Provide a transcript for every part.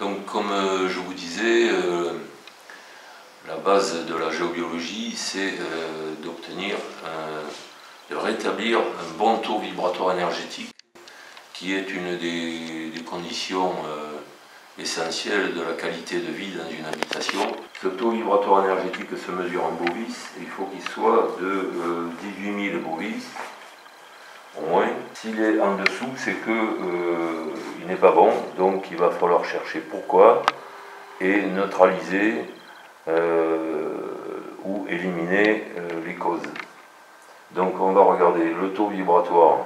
Donc comme je vous disais, la base de la géobiologie, c'est de rétablir un bon taux vibratoire énergétique, qui est une des conditions essentielles de la qualité de vie dans une habitation. Ce taux vibratoire énergétique se mesure en bovis, et il faut qu'il soit de 18 000 bovis, au moins. S'il est en dessous, c'est qu'il n'est pas bon, donc il va falloir chercher pourquoi et neutraliser ou éliminer les causes. Donc on va regarder le taux vibratoire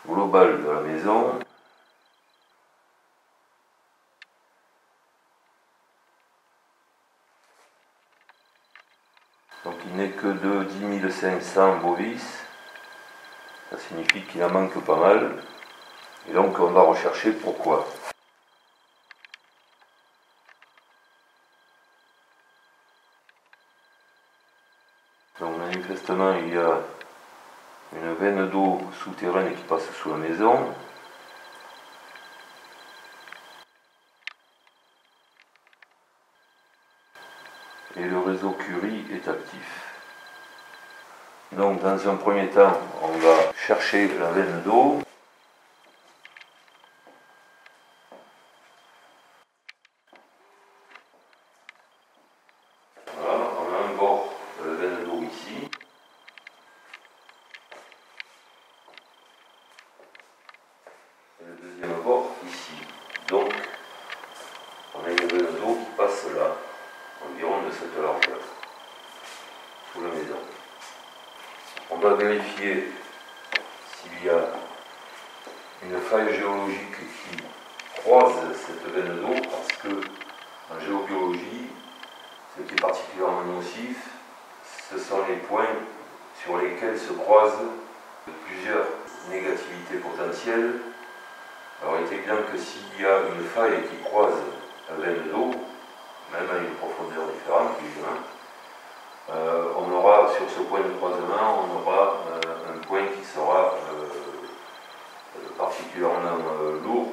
global de la maison. Donc il n'est que de 10 500 bovis. Ça signifie qu'il en manque pas mal. Et donc on va rechercher pourquoi. Donc manifestement il y a une veine d'eau souterraine qui passe sous la maison. Et le réseau Curie est actif. Donc dans un premier temps, on va chercher la veine d'eau. Voilà, on a un bord de la veine d'eau ici. Et le deuxième bord ici. Donc on a une veine d'eau qui passe là, environ de cette largeur, sous la maison. On va vérifier s'il y a une faille géologique qui croise cette veine d'eau, parce que en géobiologie, ce qui est particulièrement nocif, ce sont les points sur lesquels se croisent plusieurs négativités potentielles. Alors il est évident que s'il y a une faille qui croise la veine d'eau, même à une profondeur différente, évidemment, on aura sur ce point de croisement, on aura un point qui sera particulièrement lourd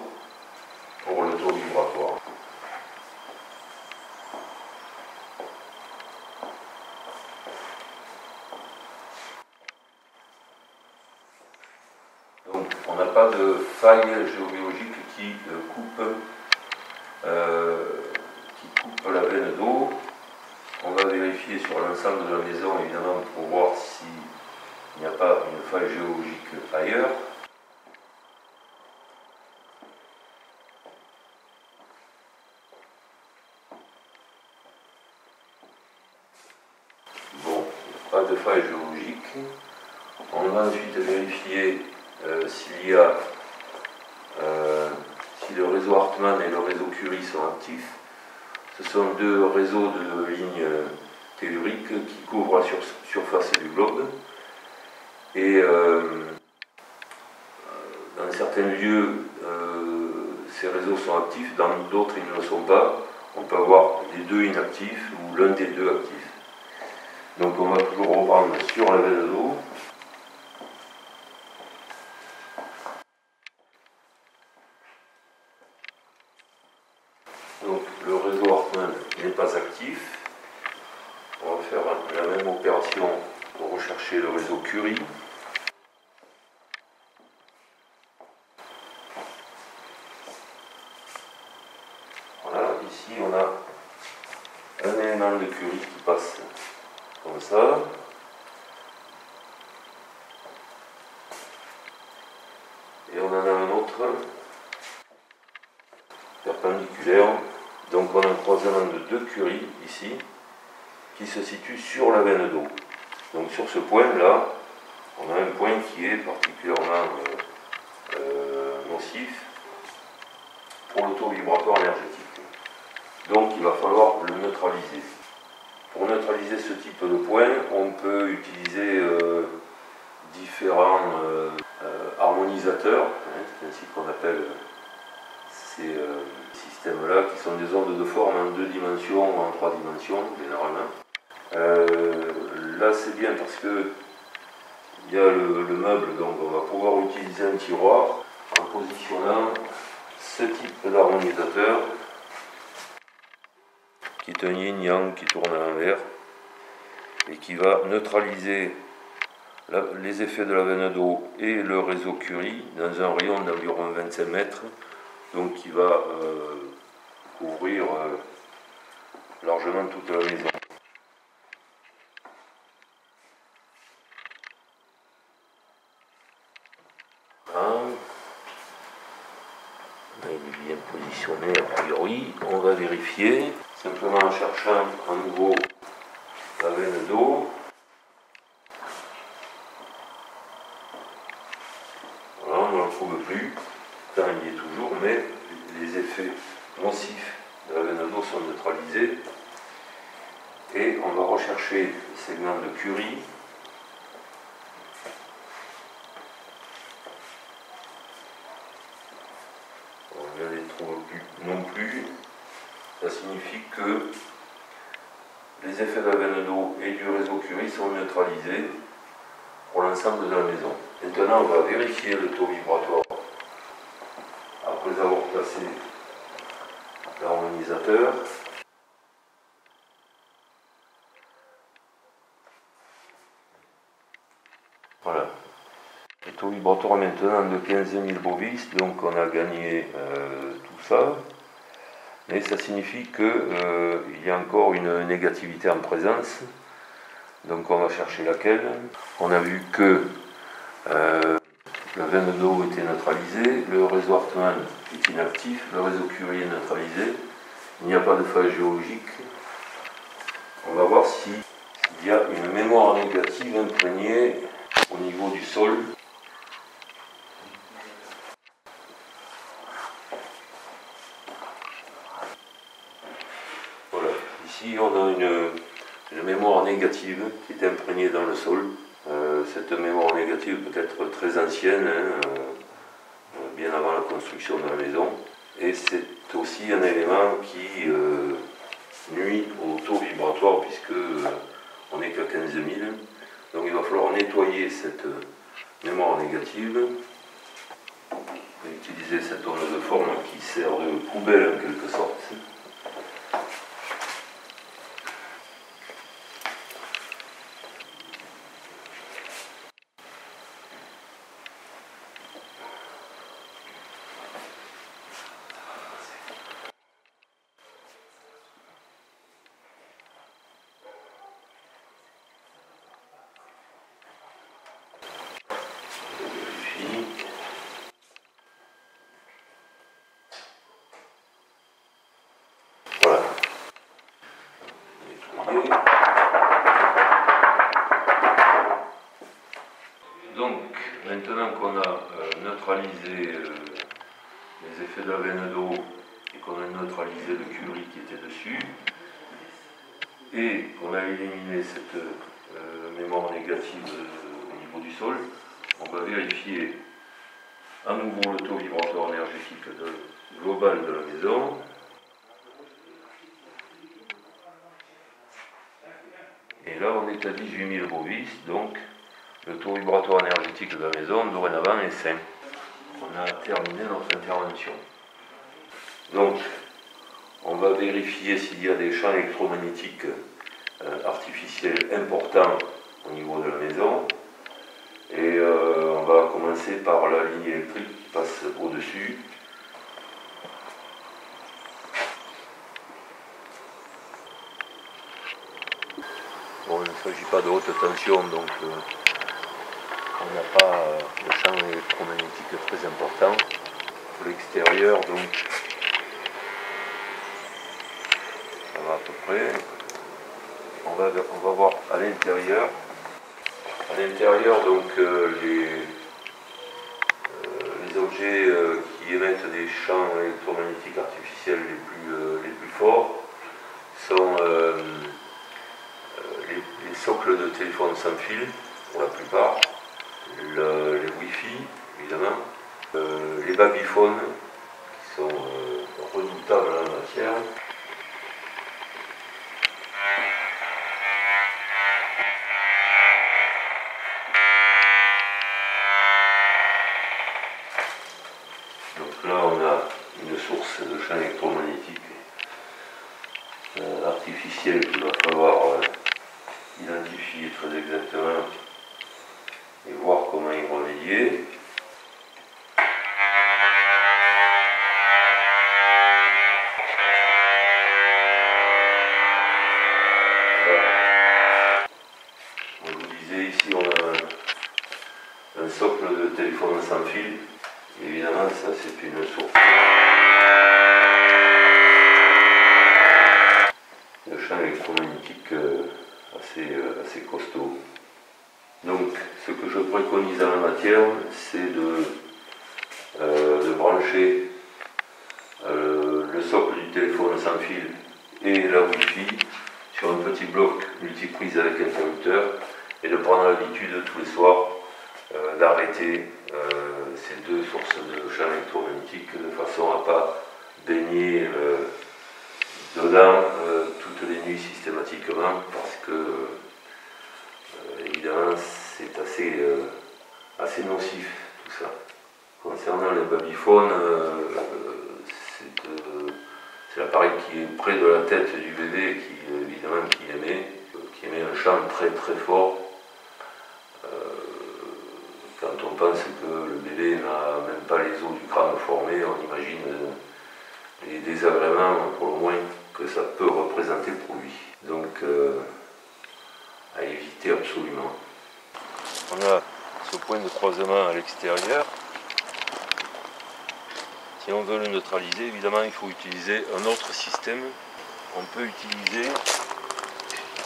pour le taux vibratoire. Donc on n'a pas de faille géobiologique qui coupe la veine d'eau. On va vérifier sur l'ensemble de la maison, évidemment, pour voir s'il n'y a pas une faille géologique ailleurs. Bon, pas de faille géologique. On va ensuite vérifier s'il y a si le réseau Hartmann et le réseau Curie sont actifs. Ce sont deux réseaux de lignes telluriques qui couvrent la surface du globe. Et dans certains lieux, ces réseaux sont actifs, dans d'autres ils ne le sont pas. On peut avoir les deux inactifs ou l'un des deux actifs. Donc on va toujours reprendre sur la veine d'eau. Donc le réseau Hartmann n'est pas actif. On va faire la même opération pour rechercher le réseau Curie. Voilà, ici on a un élément de Curie qui passe comme ça. Et on en a un autre perpendiculaire. Donc on a un croisement de deux Curie ici, qui se situe sur la veine d'eau. Donc sur ce point-là, on a un point qui est particulièrement nocif pour le taux vibratoire énergétique. Donc il va falloir le neutraliser. Pour neutraliser ce type de point, on peut utiliser différents harmonisateurs, c'est ainsi qu'on appelle ces systèmes-là, qui sont des ondes de forme en 2 dimensions ou en 3 dimensions, généralement. Là c'est bien parce que il y a le meuble, donc on va pouvoir utiliser un tiroir en positionnant ce type d'harmonisateur qui est un yin-yang qui tourne à l'envers et qui va neutraliser les effets de la veine d'eau et le réseau Curie dans un rayon d'environ 25 mètres, donc qui va couvrir largement toute la maison. Il est bien positionné a priori. On va vérifier simplement en cherchant à nouveau la veine d'eau. Voilà, on ne la trouve plus. Pourtant, il y est toujours, mais les effets nocifs de la veine d'eau sont neutralisés. Et on va rechercher les segments de Curie. On ne les trouve plus non plus. Ça signifie que les effets de la veine d'eau et du réseau Curie sont neutralisés pour l'ensemble de la maison. Maintenant, on va vérifier le taux vibratoire après avoir placé l'harmonisateur. Voilà. Le taux vibratoire maintenant de 15 000 bovis, donc on a gagné tout ça. Mais ça signifie qu'il y a encore une négativité en présence. Donc on va chercher laquelle. On a vu que la veine d'eau était neutralisée, le réseau Hartmann est inactif, le réseau Curie est neutralisé. Il n'y a pas de phase géologique. On va voir s'il y a une mémoire négative imprégnée au niveau du sol. Voilà, ici on a une mémoire négative qui est imprégnée dans le sol. Cette mémoire négative peut être très ancienne, bien avant la construction de la maison. Et c'est aussi un élément qui nuit au taux vibratoire puisque on n'est qu'à 15 000. Donc il va falloir nettoyer cette mémoire négative et utiliser cette onde de forme qui sert de poubelle en quelque sorte. Donc, maintenant qu'on a neutralisé les effets de la veine d'eau et qu'on a neutralisé le Curie qui était dessus, et qu'on a éliminé cette mémoire négative au niveau du sol, on va vérifier à nouveau le taux vibratoire énergétique global de la maison. Et là, on est à 18 000 bovis, donc le taux vibratoire énergétique de la maison, dorénavant, est sain. On a terminé notre intervention. Donc, on va vérifier s'il y a des champs électromagnétiques artificiels importants au niveau de la maison. Et on va commencer par la ligne électrique qui passe au-dessus. Bon, il ne s'agit pas de haute tension, donc on n'a pas de champ électromagnétique très important. Pour l'extérieur, donc ça va à peu près. On va voir à l'intérieur. À l'intérieur, donc les objets qui émettent des champs électromagnétiques artificiels les plus forts sont les socles de téléphone sans fil, pour la plupart, les Wi-Fi, évidemment, les babyphones, qui sont redoutables en la matière. Donc là, on a une champ électromagnétique artificiel qu'il va falloir identifier très exactement et voir comment y remédier. Comme je vous disais, ici on a un socle de téléphone sans fil. Évidemment, ça c'est une source de champ électromagnétique assez costaud. Donc, ce que je préconise en la matière, c'est de brancher le socle du téléphone sans fil et la Wi-Fi sur un petit bloc multiprise avec interrupteur et de prendre l'habitude tous les soirs d'arrêter ces deux sources de champ électromagnétique de façon à ne pas baigner dedans toutes les nuits systématiquement, parce que évidemment c'est assez nocif tout ça. Concernant les babyphones, c'est l'appareil qui est près de la tête du bébé qui émet un champ très très fort. Quand on pense que le bébé n'a même pas les os du crâne formés, on imagine les désagréments, pour le moins, que ça peut représenter pour lui. Donc, à éviter absolument. On a ce point de croisement à l'extérieur. Si on veut le neutraliser, évidemment, il faut utiliser un autre système. On peut utiliser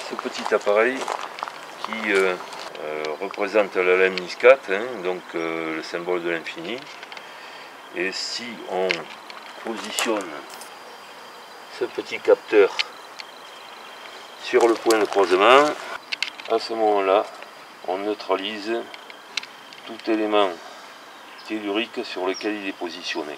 ce petit appareil qui représente la lamnis 4, donc le symbole de l'infini. Et si on positionne ce petit capteur sur le point de croisement, à ce moment-là, on neutralise tout élément tellurique sur lequel il est positionné.